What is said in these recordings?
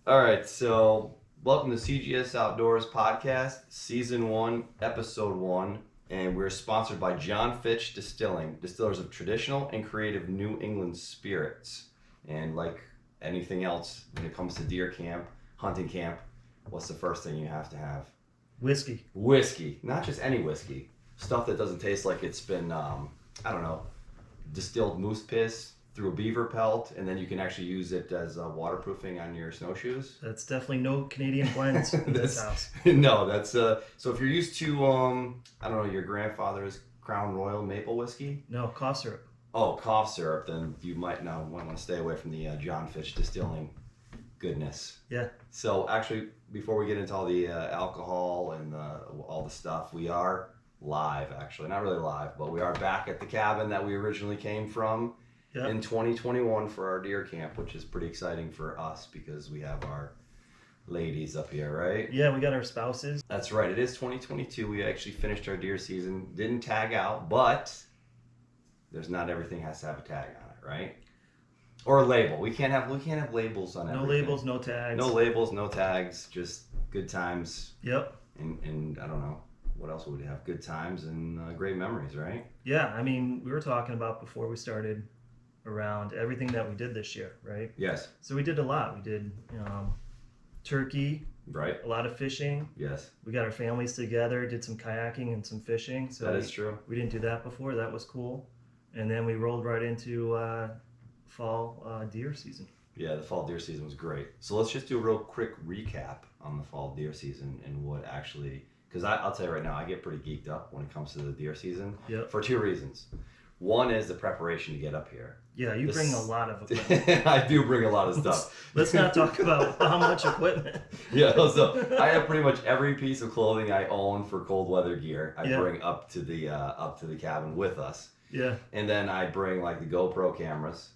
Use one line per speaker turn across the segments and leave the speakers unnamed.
All right, so welcome to CGS Outdoors Podcast, Season 1, Episode 1, and we're sponsored by John Fitch Distilling, distillers of traditional and creative New England spirits. And like anything else, when it comes to deer camp, hunting camp, what's the first thing you have to have?
Whiskey.
Whiskey. Not just any whiskey. Stuff that doesn't taste like it's been, distilled moose piss through a beaver pelt, and then you can actually use it as waterproofing on your snowshoes.
That's definitely no Canadian blends in this house.
No, that's so if you're used to your grandfather's Crown Royal maple whiskey.
No, cough syrup.
Oh, cough syrup, then you might want to stay away from the John Fitch Distilling goodness.
Yeah.
So actually, before we get into all the alcohol and all the stuff, we are live. Actually, not really live, but we are back at the cabin that we originally came from.
Yep.
In 2021 for our deer camp, which is pretty exciting for us because we have our ladies up here, right?
Yeah, we got our spouses.
That's right. It is 2022. We actually finished our deer season. Didn't tag out, but there's not everything has to have a tag on it, right? Or a label. We can't have labels on everything.
No labels, no tags.
No labels, no tags. Just good times.
Yep.
And I don't know what else would we have? Good times and great memories, right?
Yeah, I mean, we were talking about before we started around everything that we did this year, right?
Yes.
So we did a lot. We did turkey,
right?
A lot of fishing.
Yes.
We got our families together, did some kayaking and some fishing. So
that is true.
We didn't do that before. That was cool. And then we rolled right into fall deer season.
Yeah, the fall deer season was great. So let's just do a real quick recap on the fall deer season and what actually, because I'll tell you right now, I get pretty geeked up when it comes to the deer season.
Yep.
For two reasons. One is the preparation to get up here.
Yeah, you bring a lot of equipment.
I do bring a lot of stuff.
Let's not talk about how much equipment.
Yeah, so I have pretty much every piece of clothing I own for cold weather gear. I bring up to the cabin with us.
Yeah.
And then I bring like the GoPro cameras.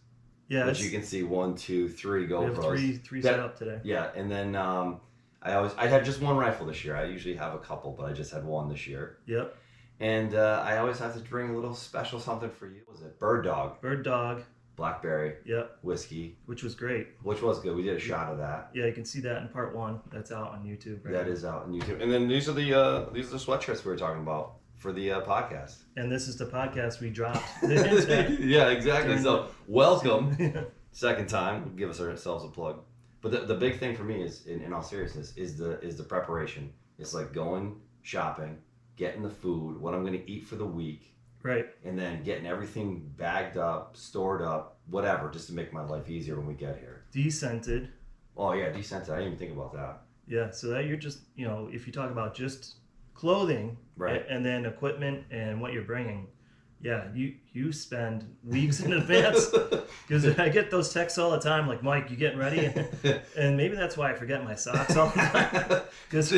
Yeah.
Which you can see 1, 2, 3 GoPros.
We have three set up today.
Yeah, and then I had just one rifle this year. I usually have a couple, but I just had one this year.
Yep.
And I always have to bring a little special something for you. What was it? Bird dog.
Bird dog.
Blackberry.
Yep.
Whiskey.
Which was great.
Which was good. We did a shot of that.
Yeah, you can see that in part 1. That's out on YouTube. Right
that is out on YouTube. And then these are the sweatshirts we were talking about for the podcast.
And this is the podcast we dropped.
Yeah, exactly. So welcome. Second time. We'll give ourselves a plug. But the big thing for me is, in all seriousness, is the preparation. It's like going shopping, getting the food, what I'm going to eat for the week.
Right.
And then getting everything bagged up, stored up, whatever, just to make my life easier when we get here.
Descented.
Oh, yeah, descented. I didn't even think about that.
Yeah, so that you're just, if you talk about just clothing,
right,
and then equipment and what you're bringing, yeah, you spend weeks in advance, because I get those texts all the time, like, Mike, you getting ready? And maybe that's why I forget my socks all the time, because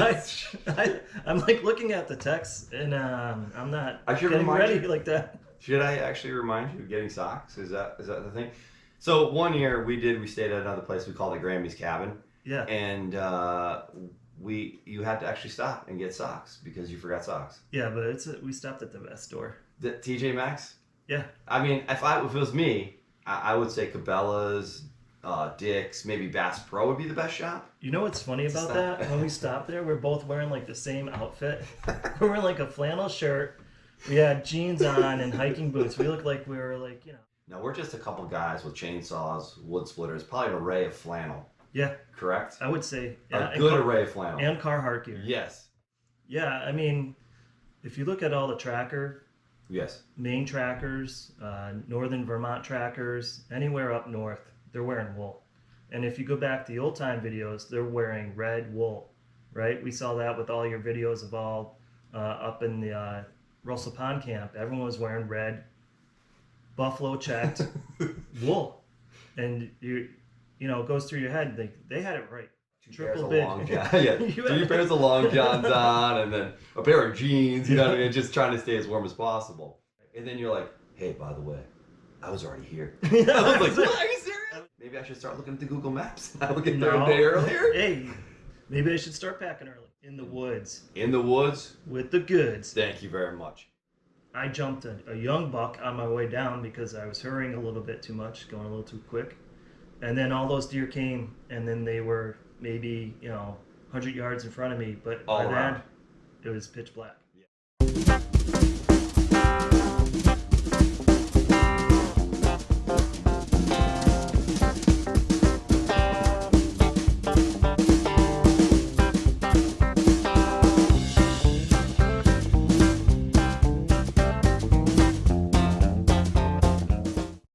I'm like looking at the texts and I'm not getting ready like that.
Should I actually remind you of getting socks? Is that the thing? So one year we stayed at another place, we called it Grammy's Cabin.
Yeah.
And you had to actually stop and get socks because you forgot socks.
Yeah, but we stopped at the best store.
The TJ Maxx?
Yeah.
I mean, if it was me, I would say Cabela's, Dick's, maybe Bass Pro would be the best shop.
You know what's funny about that? When we stopped there, we're both wearing like the same outfit. We're wearing like a flannel shirt. We had jeans on and hiking boots. We looked like we were like,
No, we're just a couple guys with chainsaws, wood splitters, probably an array of flannel.
Yeah.
Correct?
I would say.
Yeah, a good array of flannel.
And Carhartt gear.
Yes.
Yeah, I mean, if you look at all the tracker,
yes,
Maine trackers, northern Vermont trackers, anywhere up north, they're wearing wool. And if you go back to the old time videos, they're wearing red wool, right? We saw that with all your videos of all up in the Russell Pond camp. Everyone was wearing red, buffalo checked wool. And it goes through your head. They had it right. Triple bid.
Yeah, 3 pairs of long johns on, and then a pair of jeans. You know what I mean? Just trying to stay as warm as possible. And then you're like, "Hey, by the way, I was already here." I was like, "What? Are you serious?" Maybe I should start looking at the Google Maps. I will get there a day earlier.
Hey, maybe I should start packing early. In the woods.
In the woods
with the goods.
Thank you very much.
I jumped a young buck on my way down because I was hurrying a little bit too much, going a little too quick. And then all those deer came, and then they were maybe 100 yards in front of me, but
All
by
around.
then it was pitch black.